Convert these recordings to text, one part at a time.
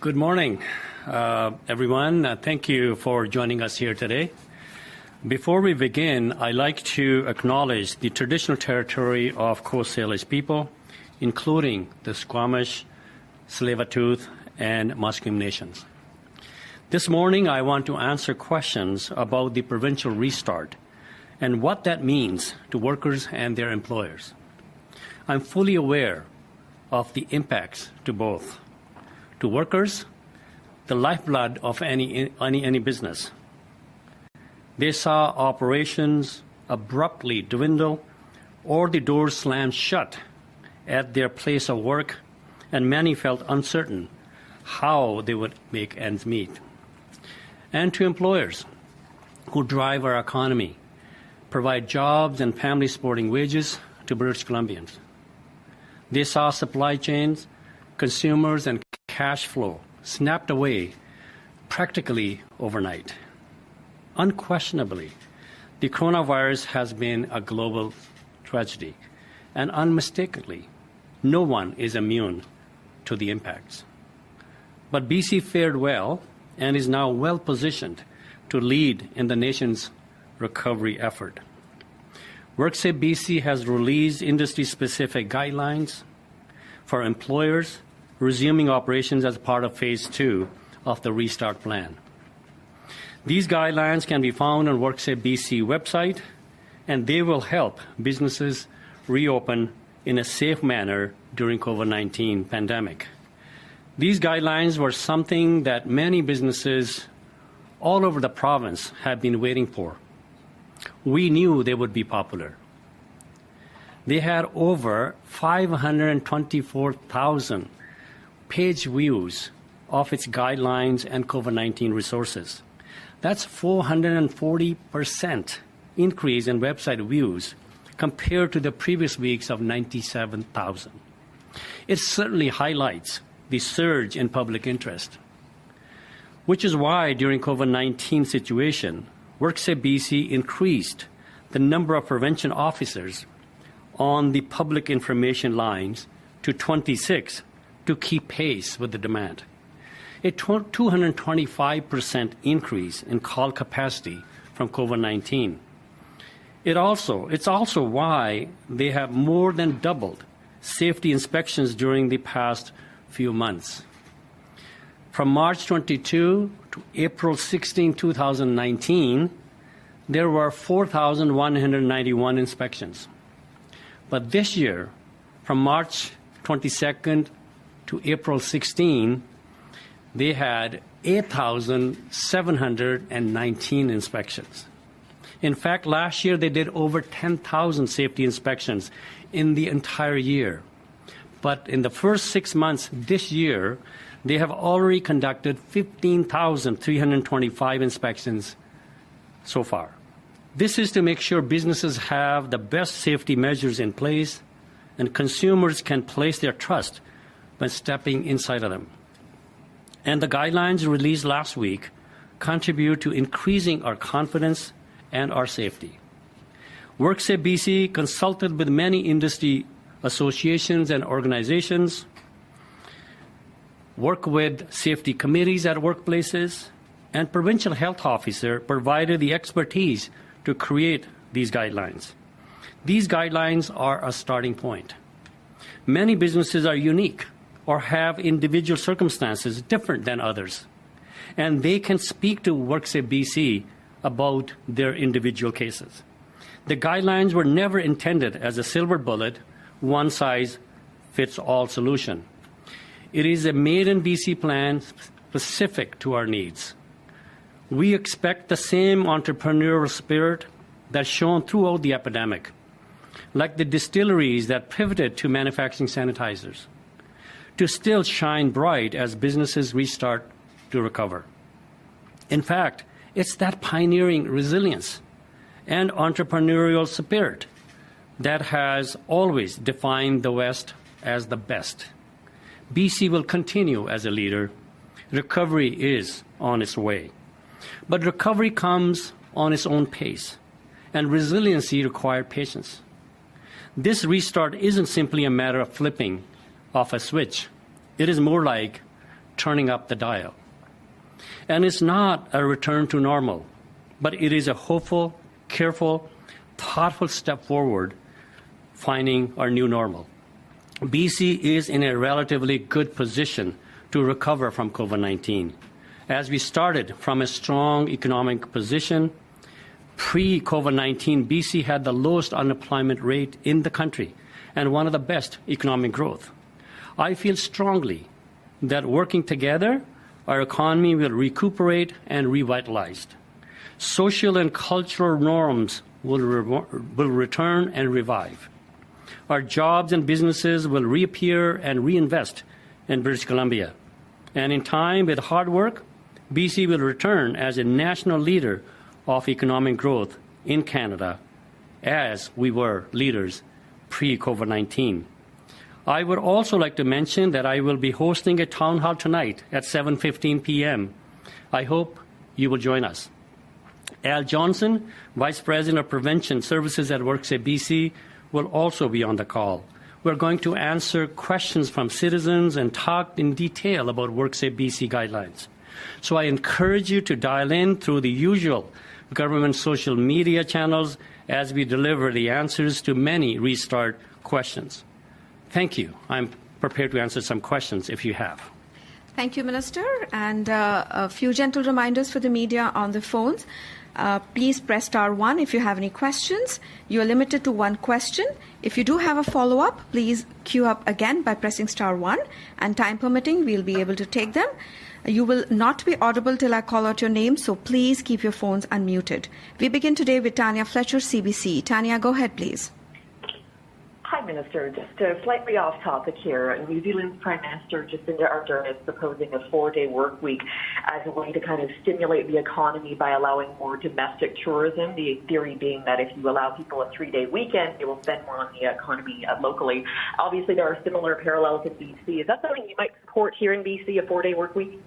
Good morning, everyone. Thank you for joining us here today. Before we begin, I'd like to acknowledge the traditional territory of Coast Salish people, including the Squamish, Tsleil-Waututh, and Musqueam nations. This morning, I want to answer questions about the provincial restart and what that means to workers and their employers. I'm fully aware of the impacts to both. To workers, the lifeblood of any business. They saw operations abruptly dwindle or the doors slammed shut at their place of work, and many felt uncertain how they would make ends meet. And to employers who drive our economy, provide jobs and family-supporting wages to British Columbians. They saw supply chains, consumers, and cash flow snapped away practically overnight. Unquestionably, the coronavirus has been a global tragedy, and unmistakably, no one is immune to the impacts. But BC fared well and is now well positioned to lead in the nation's recovery effort. WorkSafeBC has released industry-specific guidelines for employers resuming operations as part of Phase 2 of the Restart Plan. These guidelines can be found on WorkSafeBC website, and they will help businesses reopen in a safe manner during COVID-19 pandemic. These guidelines were something that many businesses all over the province have been waiting for. We knew they would be popular. They had over 524,000 page views of its guidelines and COVID-19 resources. That's 440% increase in website views compared to the previous weeks of 97,000. It certainly highlights the surge in public interest, which is why during COVID-19 situation, WorkSafeBC increased the number of prevention officers on the public information lines to 26 to keep pace with the demand. A 225% increase in call capacity from COVID-19. It's also why they have more than doubled safety inspections during the past few months. From March 22 to April 16, 2019, there were 4,191 inspections. But this year, from March 22nd to April 16, they had 8,719 inspections. In fact, last year they did over 10,000 safety inspections in the entire year. But in the first 6 months this year, they have already conducted 15,325 inspections so far. This is to make sure businesses have the best safety measures in place and consumers can place their trust by stepping inside of them. And the guidelines released last week contribute to increasing our confidence and our safety. WorkSafeBC consulted with many industry associations and organizations, work with safety committees at workplaces, and provincial health officer provided the expertise to create these guidelines. These guidelines are a starting point. Many businesses are unique or have individual circumstances different than others, and they can speak to WorkSafeBC about their individual cases. The guidelines were never intended as a silver bullet, one-size-fits-all solution. It is a made-in-BC plan specific to our needs. We expect the same entrepreneurial spirit that's shown throughout the epidemic, like the distilleries that pivoted to manufacturing sanitizers, to still shine bright as businesses restart to recover. In fact, it's that pioneering resilience and entrepreneurial spirit that has always defined the West as the best. BC will continue as a leader. Recovery is on its way. But recovery comes on its own pace, and resiliency requires patience. This restart isn't simply a matter of flipping off a switch. It is more like turning up the dial. And it's not a return to normal, but it is a hopeful, careful, thoughtful step forward, finding our new normal. BC is in a relatively good position to recover from COVID-19. As we started from a strong economic position, pre-COVID-19, BC had the lowest unemployment rate in the country and one of the best economic growth. I feel strongly that working together, our economy will recuperate and revitalize. Social and cultural norms will return and revive. Our jobs and businesses will reappear and reinvest in British Columbia. And in time, with hard work, BC will return as a national leader of economic growth in Canada, as we were leaders pre-COVID-19. I would also like to mention that I will be hosting a town hall tonight at 7:15 p.m. I hope you will join us. Al Johnson, Vice President of Prevention Services at WorkSafeBC, will also be on the call. We're going to answer questions from citizens and talk in detail about WorkSafeBC guidelines. So I encourage you to dial in through the usual government social media channels as we deliver the answers to many restart questions. Thank you. I'm prepared to answer some questions if you have. Thank you, Minister. And a few gentle reminders for the media on the phones. Please press *1 if you have any questions. You are limited to one question. If you do have a follow-up, please queue up again by pressing *1. And time permitting, we'll be able to take them. You will not be audible till I call out your name, so please keep your phones unmuted. We begin today with Tanya Fletcher, CBC. Tanya, go ahead, please. Hi, Minister. Just slightly off topic here. New Zealand's Prime Minister Jacinda Ardern is proposing a 4-day work week as a way to kind of stimulate the economy by allowing more domestic tourism. The theory being that if you allow people a 3-day weekend, they will spend more on the economy locally. Obviously, there are similar parallels in BC. Is that something you might support here in BC, a 4-day work week?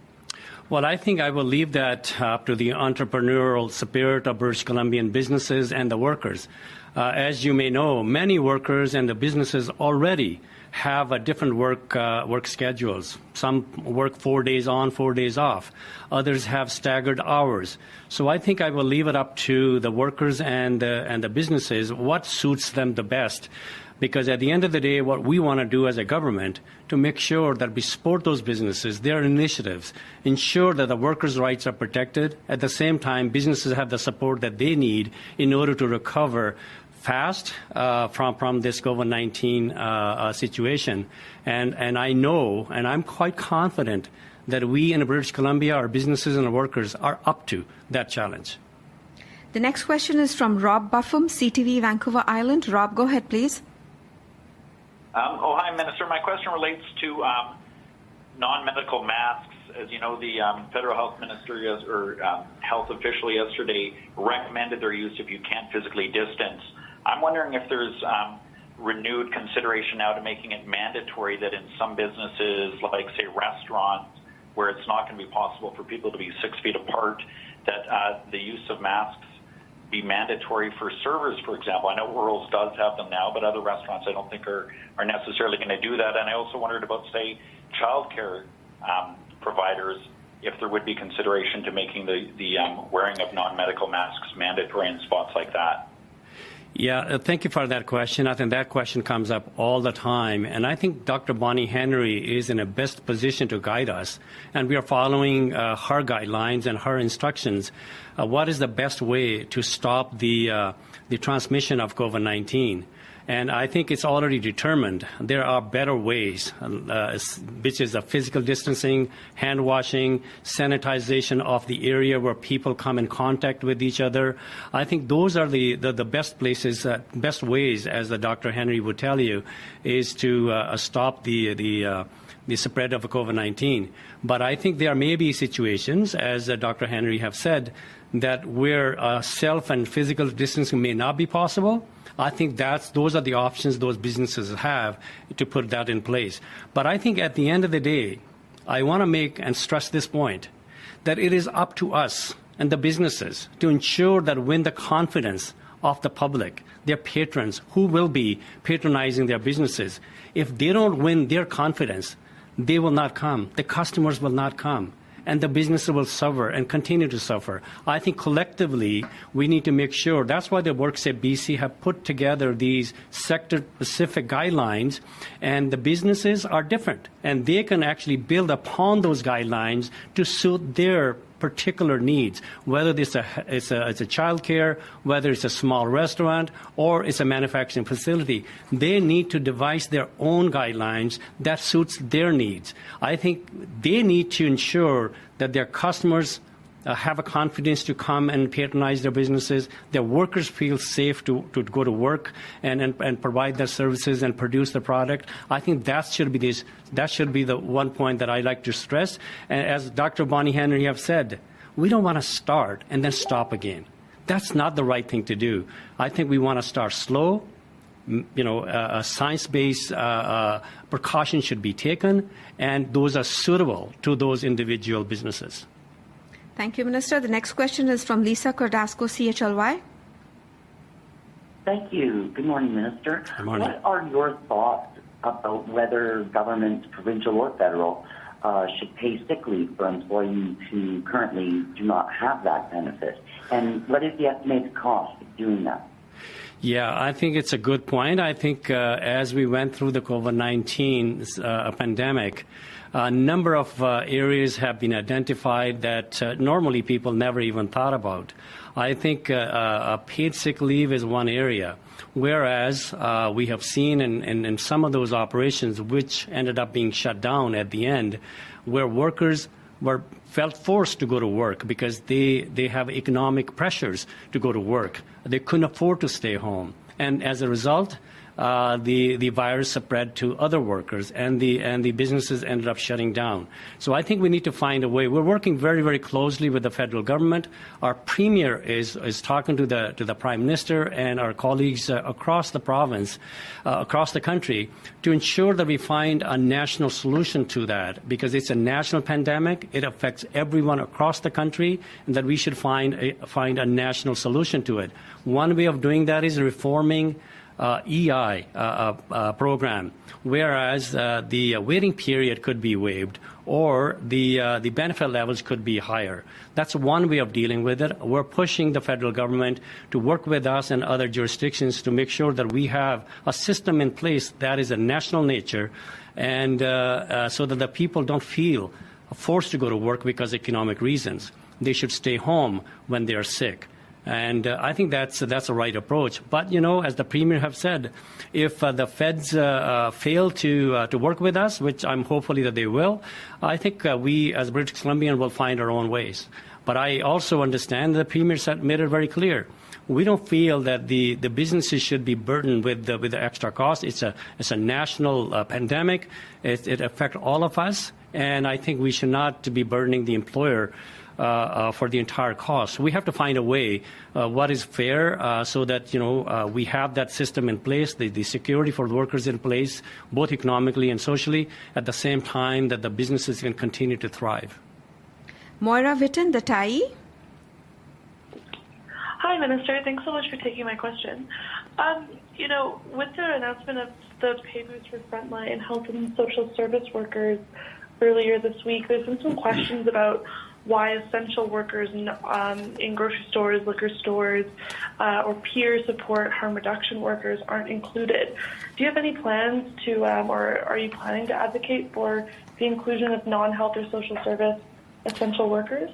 Well, I think I will leave that up to the entrepreneurial spirit of British Columbian businesses and the workers. As you may know, many workers and the businesses already have a different work schedules. Some work 4 days on, 4 days off. Others have staggered hours. So I think I will leave it up to the workers and the businesses what suits them the best. Because at the end of the day, what we want to do as a government to make sure that we support those businesses, their initiatives, ensure that the workers' rights are protected. At the same time, businesses have the support that they need in order to recover fast from this COVID-19 situation. And I know, and I'm quite confident that we in British Columbia, our businesses and our workers, are up to that challenge. The next question is from Rob Buffum, CTV, Vancouver Island. Rob, go ahead, please. Hi, Minister. My question relates to non-medical masks. As you know, the federal health minister or health official yesterday recommended their use if you can't physically distance. I'm wondering if there's renewed consideration now to making it mandatory that in some businesses, like, say, restaurants, where it's not going to be possible for people to be 6 feet apart, that the use of masks be mandatory for servers, for example. I know Earl's does have them now, but other restaurants I don't think are necessarily going to do that. And I also wondered about, say, childcare providers, if there would be consideration to making the wearing of non-medical masks mandatory in spots like that. Yeah, thank you for that question. I think that question comes up all the time. And I think Dr. Bonnie Henry is in a best position to guide us. And we are following her guidelines and her instructions. What is the best way to stop the transmission of COVID-19? And I think it's already determined there are better ways, which is physical distancing, hand washing, sanitization of the area where people come in contact with each other. I think those are the best places, best ways, as the Dr. Henry would tell you, is to stop the spread of COVID-19. But I think there may be situations, as Dr. Henry have said, that where self and physical distancing may not be possible. I think those are the options those businesses have to put that in place. But I think at the end of the day, I want to make and stress this point, that it is up to us and the businesses to ensure that win the confidence of the public, their patrons, who will be patronizing their businesses. If they don't win their confidence, they will not come. The customers will not come. And the businesses will suffer and continue to suffer. I think collectively we need to make sure. That's why the WorkSafeBC have put together these sector-specific guidelines, and the businesses are different, and they can actually build upon those guidelines to suit their particular needs, whether it's a child care, whether it's a small restaurant, or it's a manufacturing facility. They need to devise their own guidelines that suits their needs. I think they need to ensure that their customers have a confidence to come and patronize their businesses, their workers feel safe to go to work and provide their services and produce the product. I think that should be the one point that I like to stress. And as Dr. Bonnie Henry have said, we don't want to start and then stop again. That's not the right thing to do. I think we want to start slow. A science-based precaution should be taken, and those are suitable to those individual businesses. Thank you, Minister. The next question is from Lisa Cordasco, CHLY. Thank you. Good morning, Minister. Good morning. What are your thoughts about whether governments, provincial or federal, should pay sick leave for employees who currently do not have that benefit? And what is the estimated cost of doing that? Yeah, I think it's a good point. I think as we went through the COVID-19 pandemic, a number of areas have been identified that normally people never even thought about. I think a paid sick leave is one area, whereas we have seen in some of those operations which ended up being shut down at the end, where workers felt forced to go to work because they have economic pressures to go to work. They couldn't afford to stay home. And as a result, the virus spread to other workers, and the businesses ended up shutting down. So I think we need to find a way. We're working very, very closely with the federal government. Our premier is talking to the Prime Minister and our colleagues across the province, across the country, to ensure that we find a national solution to that, because it's a national pandemic. It affects everyone across the country, and that we should find a national solution to it. One way of doing that is reforming EI program, whereas the waiting period could be waived, or the benefit levels could be higher. That's one way of dealing with it. We're pushing the federal government to work with us and other jurisdictions to make sure that we have a system in place that is a national nature, and so that the people don't feel forced to go to work because of economic reasons. They should stay home when they are sick. And I think that's a right approach. But, as the Premier have said, if the feds fail to work with us, which I'm hopefully that they will, I think we as British Columbians will find our own ways. But I also understand the Premier made it very clear. We don't feel that the businesses should be burdened with the extra cost. It's a national pandemic. It affects all of us, and I think we should not be burdening the employer for the entire cost. We have to find a way what is fair so that we have that system in place, the security for the workers in place, both economically and socially, at the same time that the businesses can continue to thrive. Moira Witten, the TAI. Hi, Minister. Thanks so much for taking my question. With the announcement of the pay boost for frontline health and social service workers earlier this week, there's been some questions about why essential workers in grocery stores, liquor stores, or peer support harm reduction workers aren't included. Do you have any plans to, or are you planning to advocate for the inclusion of non-health or social service essential workers?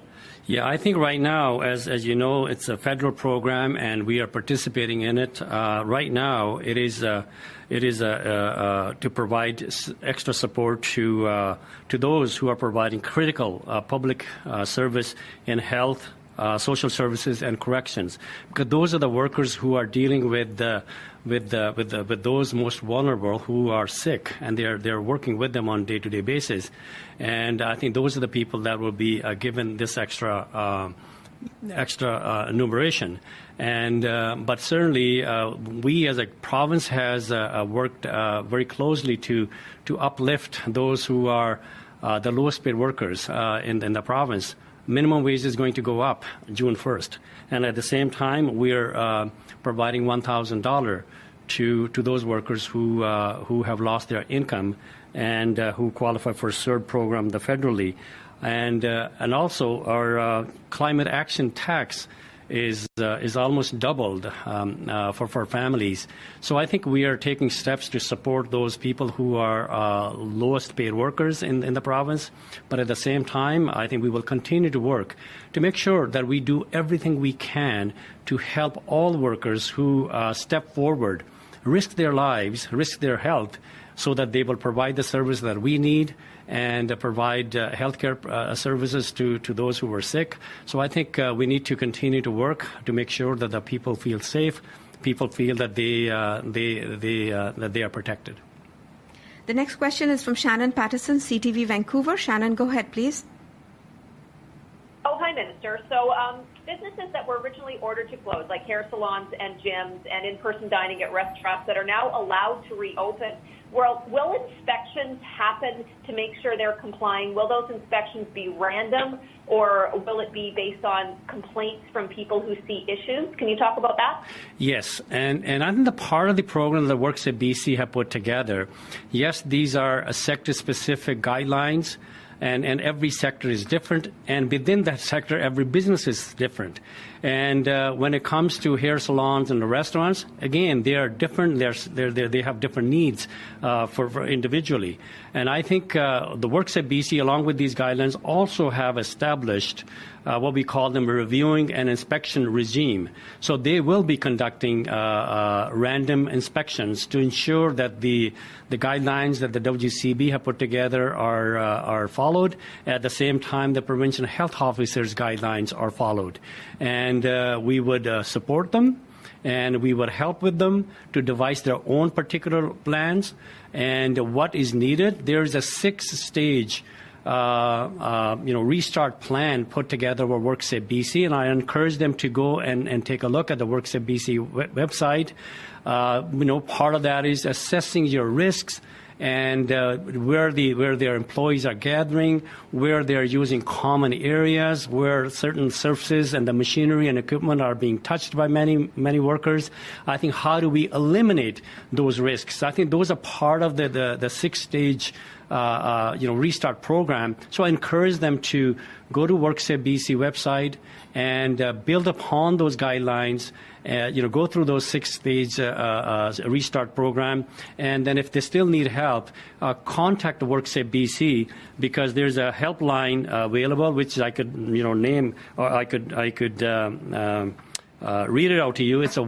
Yeah, I think right now, as you know, it's a federal program and we are participating in it. Right now, it is to provide extra support to those who are providing critical public service in health, social services, and corrections, because those are the workers who are dealing with those most vulnerable who are sick, and they're working with them on a day-to-day basis. And I think those are the people that will be given this extra enumeration. And but certainly we as a province has worked very closely to uplift those who are the lowest paid workers in the province. Minimum wage is going to go up June 1st. And at the same time, we're providing $1,000 to those workers who have lost their income and who qualify for CERB program federally. And also our climate action tax is almost doubled for families. So I think we are taking steps to support those people who are lowest paid workers in the province. But at the same time, I think we will continue to work to make sure that we do everything we can to help all workers who step forward, risk their lives, risk their health, so that they will provide the service that we need and provide healthcare services to those who are sick. So I think we need to continue to work to make sure that the people feel safe, people feel that they are protected. The next question is from Shannon Patterson, CTV Vancouver. Shannon, go ahead, please. Oh, hi, Minister. So businesses that were originally ordered to close, like hair salons and gyms and in-person dining at restaurants that are now allowed to reopen, will inspections happen to make sure they're complying? Will those inspections be random, or will it be based on complaints from people who see issues? Can you talk about that? Yes, and I think the part of the program that WorkSafeBC have put together, yes, these are sector-specific guidelines, and every sector is different, and within that sector, every business is different. And when it comes to hair salons and the restaurants, again, they are different. They have different needs for individually. And I think the WorkSafeBC, along with these guidelines, also have established what we call them a reviewing and inspection regime. So they will be conducting random inspections to ensure that the guidelines that the WCB have put together are followed. At the same time, the provincial health officers' guidelines are followed. And we would support them, and we would help with them to devise their own particular plans. And what is needed, there is a 6-stage restart plan put together by WorkSafeBC, and I encourage them to go and take a look at the WorkSafeBC website. Part of that is assessing your risks and where their employees are gathering, where they're using common areas, where certain surfaces and the machinery and equipment are being touched by many workers. I think, how do we eliminate those risks? I think those are part of the 6-stage restart program. So I encourage them to go to WorkSafeBC website and build upon those guidelines. Go through those 6-stage restart program, and then if they still need help, contact WorkSafeBC, because there's a helpline available, which I could name, or I could read it out to you. It's a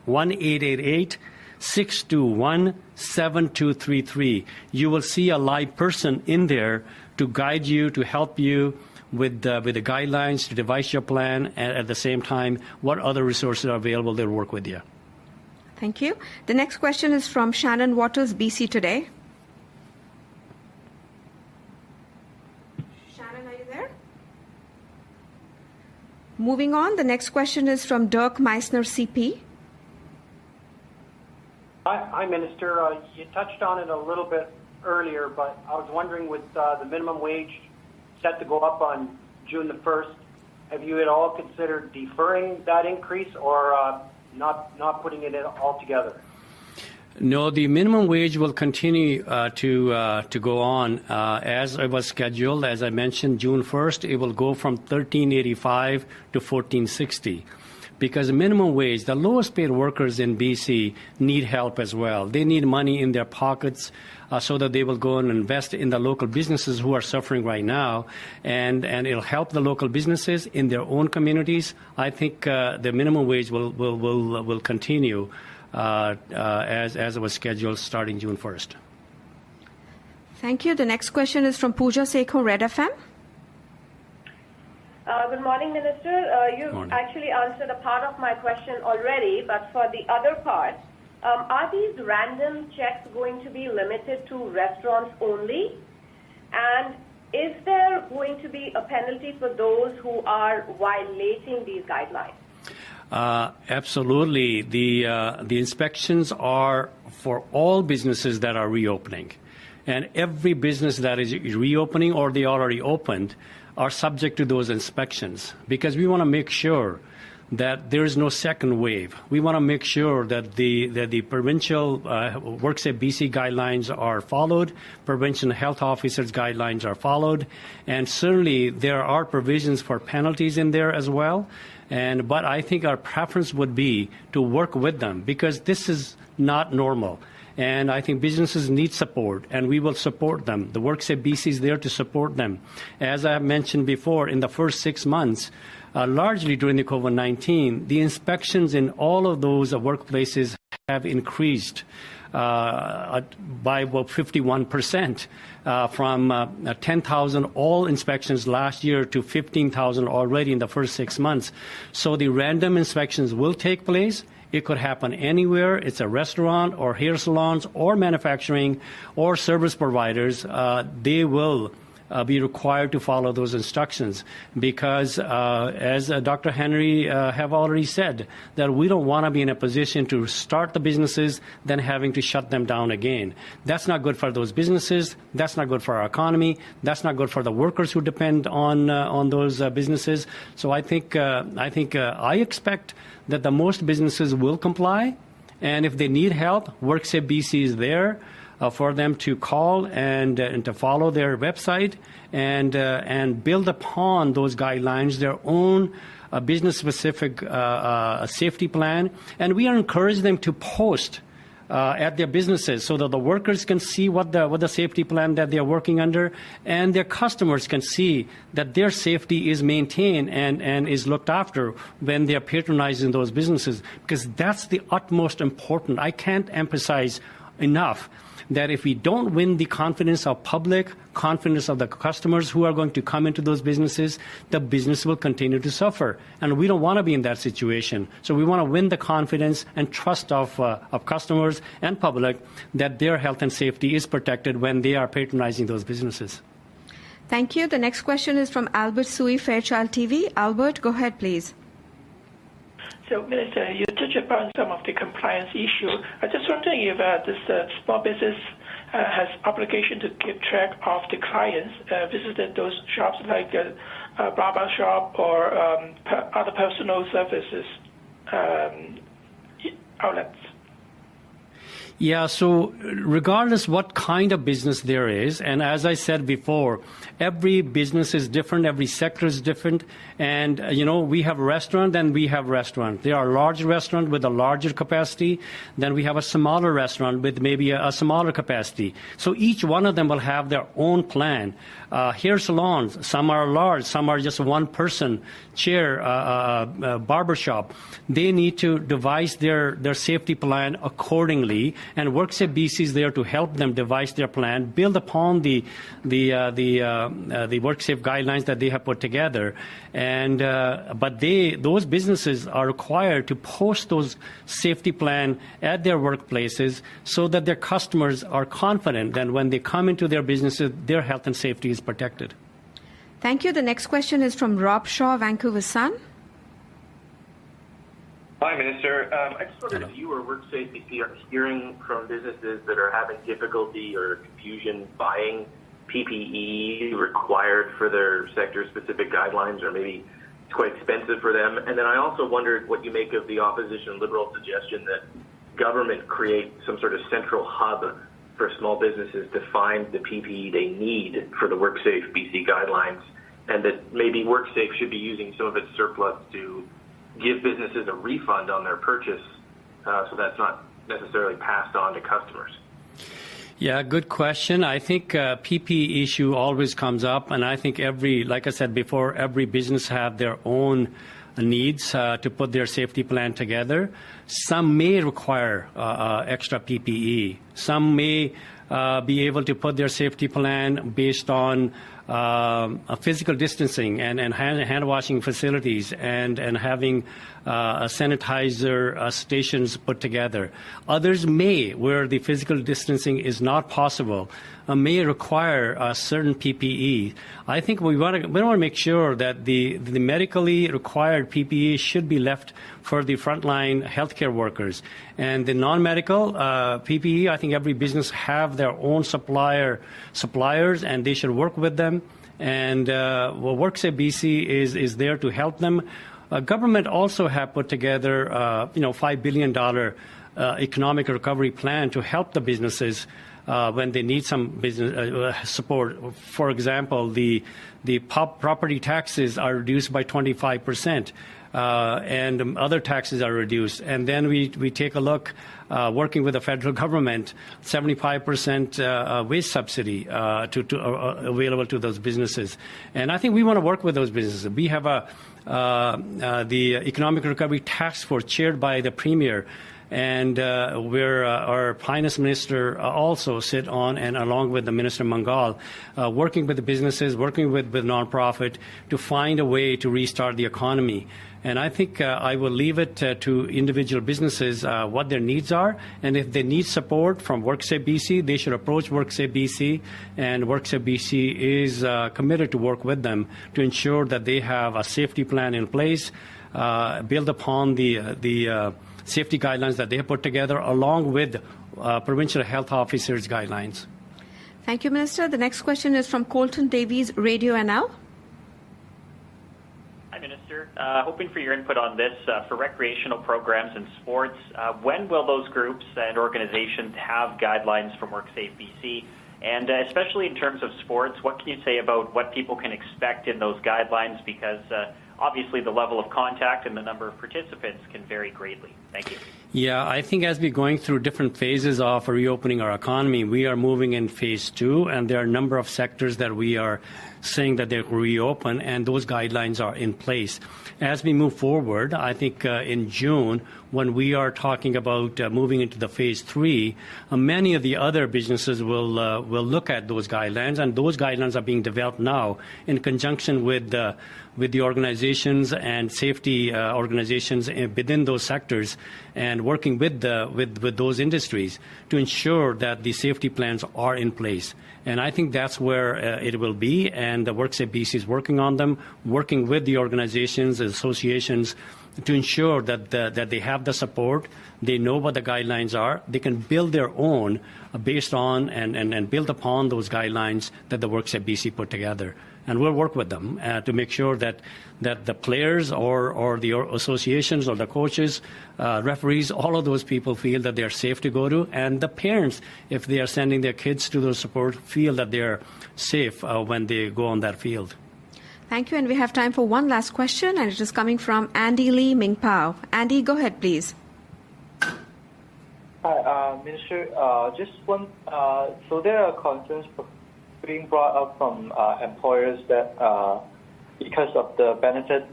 1-888-621-7233. You will see a live person in there to guide you, to help you with the guidelines, to devise your plan, and at the same time, what other resources are available, they'll work with you. Thank you. The next question is from Shannon Waters, BC Today. Shannon, are you there? Moving on, the next question is from Dirk Meissner, CP. Hi, Minister. You touched on it a little bit earlier, but I was wondering, with the minimum wage set to go up on June the 1st, have you at all considered deferring that increase, or not putting it in altogether? No, the minimum wage will continue to go on as it was scheduled. As I mentioned, June 1st, it will go from $13.85 to $14.60. Because the minimum wage, the lowest paid workers in BC need help as well. They need money in their pockets so that they will go and invest in the local businesses who are suffering right now, and it'll help the local businesses in their own communities. I think the minimum wage will continue as it was scheduled starting June 1st. Thank you. The next question is from Pooja Sekho, Red FM. Good morning, Minister. You've actually answered a part of my question already, but for the other part, are these random checks going to be limited to restaurants only? And is there going to be a penalty for those who are violating these guidelines? Absolutely. The inspections are for all businesses that are reopening. And every business that is reopening or they already opened are subject to those inspections, because we want to make sure that there is no second wave. We want to make sure that the provincial WorkSafeBC guidelines are followed, prevention health officers' guidelines are followed, and certainly there are provisions for penalties in there as well. But I think our preference would be to work with them because this is not normal. And I think businesses need support, and we will support them. The WorkSafeBC is there to support them. As I mentioned before, in the first 6 months, largely during the COVID-19, the inspections in all of those workplaces have increased by about 51%, from 10,000 all inspections last year to 15,000 already in the first 6 months. So the random inspections will take place. It could happen anywhere. It's a restaurant or hair salons or manufacturing or service providers. They will be required to follow those instructions because, as Dr. Henry have already said, that we don't want to be in a position to start the businesses, then having to shut them down again. That's not good for those businesses. That's not good for our economy. That's not good for the workers who depend on those businesses. So I expect that the most businesses will comply, and if they need help, WorkSafeBC is there for them to call and to follow their website and build upon those guidelines their own business-specific safety plan. And we are encouraging them to post at their businesses so that the workers can see what the safety plan that they are working under, and their customers can see that their safety is maintained and is looked after when they are patronizing those businesses, because that's the utmost important. I can't emphasize enough that if we don't win the confidence of public, confidence of the customers who are going to come into those businesses, the business will continue to suffer. And we don't want to be in that situation. So we want to win the confidence and trust of customers and public that their health and safety is protected when they are patronizing those businesses. Thank you. The next question is from Albert Sui, Fairchild TV. Albert, go ahead, please. So, Minister, you touched upon some of the compliance issue. I'm just wondering if this small business has obligation to keep track of the clients visited those shops like barber shop or other personal services outlets. Yeah, so regardless what kind of business there is, and as I said before, every business is different, every sector is different, and, we have restaurant, then we have restaurant. There are large restaurants with a larger capacity, then we have a smaller restaurant with maybe a smaller capacity. So each one of them will have their own plan. Hair salons, some are large, some are just one person, chair, barber shop. They need to devise their safety plan accordingly, and WorkSafeBC is there to help them devise their plan, build upon the WorkSafe guidelines that they have put together. And but those businesses are required to post those safety plan at their workplaces so that their customers are confident that when they come into their businesses, their health and safety is protected. Thank you. The next question is from Rob Shaw, Vancouver Sun. Hi, Minister. I just wondered if you or WorkSafeBC are hearing from businesses that are having difficulty or confusion buying PPE required for their sector-specific guidelines, or maybe it's quite expensive for them. And then I also wondered what you make of the opposition Liberal suggestion that government create some sort of central hub for small businesses to find the PPE they need for the WorkSafeBC guidelines, and that maybe WorkSafe should be using some of its surplus to give businesses a refund on their purchase, so that's not necessarily passed on to customers. Yeah, good question. I think PPE issue always comes up, and I think like I said before, every business have their own needs to put their safety plan together. Some may require extra PPE. Some may be able to put their safety plan based on physical distancing and hand washing facilities and having sanitizer stations put together. Others may, where the physical distancing is not possible, may require a certain PPE. I think we want to make sure that the medically required PPE should be left for the frontline healthcare workers. And the non-medical PPE, I think every business have their own suppliers, and they should work with them. And WorkSafeBC is there to help them government also have put together, $5 billion economic recovery plan to help the businesses when they need some business support. For example, the property taxes are reduced by 25%. And other taxes are reduced. And then we take a look, working with the federal government, 75% wage subsidy available to those businesses. And I think we want to work with those businesses. We have the Economic Recovery Task Force chaired by the Premier, and where our finance minister also sit on, and along with the Minister Mangal, working with the businesses, working with nonprofit to find a way to restart the economy. And I think I will leave it to individual businesses what their needs are, and if they need support from WorkSafeBC, they should approach WorkSafeBC, and WorkSafeBC is committed to work with them to ensure that they have a safety plan in place, build upon the safety guidelines that they have put together, along with provincial health officers' guidelines. Thank you, Minister. The next question is from Colton Davies, Radio NL. Hi, Minister. Hoping for your input on this. For recreational programs and sports, when will those groups and organizations have guidelines from WorkSafeBC? And especially in terms of sports, what can you say about what people can expect in those guidelines? Because obviously the level of contact and the number of participants can vary greatly. Thank you. Yeah, I think as we're going through different phases of reopening our economy, we are moving in phase 2, and there are a number of sectors that we are saying that they're reopen, and those guidelines are in place. As we move forward, I think in June, when we are talking about moving into the phase 3, many of the other businesses will look at those guidelines, and those guidelines are being developed now in conjunction with the organizations and safety organizations within those sectors, and working with those industries to ensure that the safety plans are in place. And I think that's where it will be, and the WorkSafeBC is working on them, working with the organizations, the associations, to ensure that they have the support, they know what the guidelines are, they can build their own based on and build upon those guidelines that the WorkSafeBC put together. And we'll work with them to make sure that the players or the associations or the coaches, referees, all of those people feel that they're safe to go to, and the parents, if they are sending their kids to those support, feel that they're safe when they go on that field. Thank you, and we have time for one last question, and it is coming from Andy Lee Ming Pao. Andy, go ahead, please. Hi, Minister. Just one. So there are concerns being brought up from employers that because of the benefit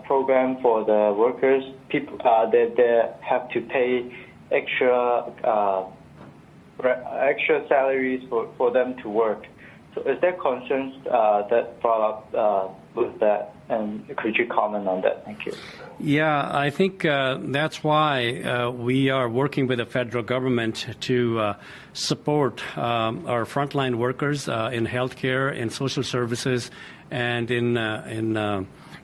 program for the workers, people they have to pay extra salaries for them to work. So is there concerns that brought up with that? And could you comment on that? Thank you. Yeah, I think that's why we are working with the federal government to support our frontline workers in healthcare, in social services, and in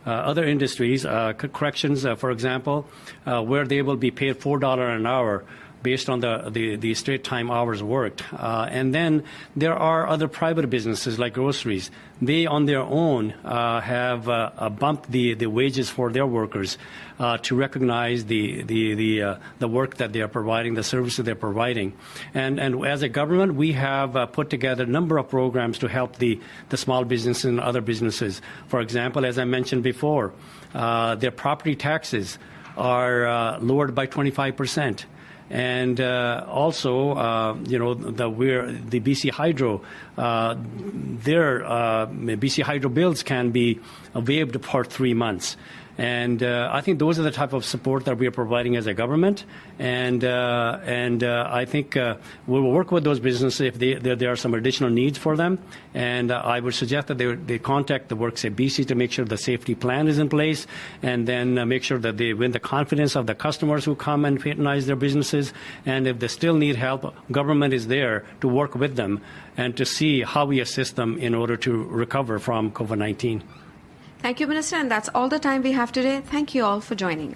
other industries, corrections, for example, where they will be paid $4 an hour based on the straight time hours worked. And then there are other private businesses like groceries. They on their own have bumped the wages for their workers to recognize the work that they are providing, the services they're providing. And as a government, we have put together a number of programs to help the small businesses and other businesses. For example, as I mentioned before, their property taxes are lowered by 25%. And also, the BC Hydro, their BC Hydro bills can be waived for 3 months. And I think those are the type of support that we are providing as a government. And I think we will work with those businesses if there are some additional needs for them. And I would suggest that they contact the WorkSafeBC to make sure the safety plan is in place, and then make sure that they win the confidence of the customers who come and patronize their businesses. And if they still need help, government is there to work with them and to see how we assist them in order to recover from COVID-19. Thank you, Minister, and that's all the time we have today. Thank you all for joining.